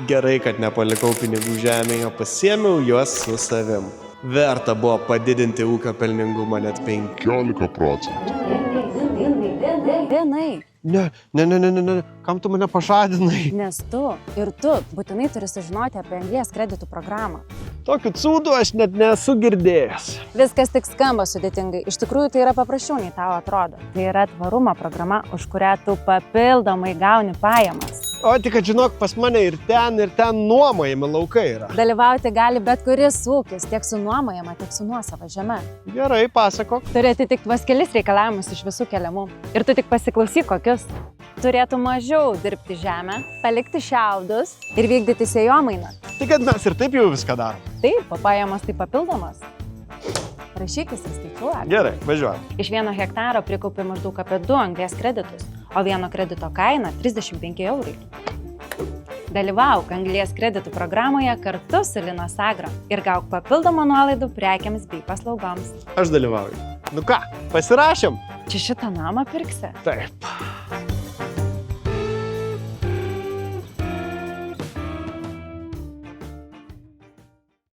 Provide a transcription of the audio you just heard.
Gerai, kad nepalikau pinigų žemėje, pasiėmiau juos su savim. Verta buvo padidinti ūkio pelningumą net 15%. Vienai, Ne, kam tu mane pažadinai? nes tu ir tu būtinai turi sužinoti apie anglies kreditų programą. Tokių cūdų aš net nesu girdėjęs. Viskas tik skamba sudėtingai, iš tikrųjų tai yra paprasčiau nei tau atrodo. Tai yra tvarumo programa, už kurią tu papildomai gauni pajamas. O tik, kad žinok, pas mane ir ten nuomojami laukai yra. Dalyvauti gali bet kuris ūkis, tiek su nuomojama, tiek su nuosava žeme. Gerai, pasakok. Turi atitikti vos kelis reikalavimus iš visų keliamų. Ir tu tik pasiklausyk kokius. Turėtų mažiau dirbti žemę, palikti šiaudus ir vykdyti sėjomainą. Tik, kad mes ir taip jau viską darom. Taip, o pajamos tai papildomas. Rašykis ir skaičiuok. Gerai, važiuojam. Iš 1 hektaro prikaupi maždaug apie 2 anglies kreditus, o vieno kredito kaina 35 eurai. Dalyvauk anglies kreditų programoje kartu su Linos Agro ir gauk papildomą nuolaidų prekiams bei paslaugoms. Aš dalyvauju. Nu ką, pasirašėm? Čia šitą namą pirksi? Taip.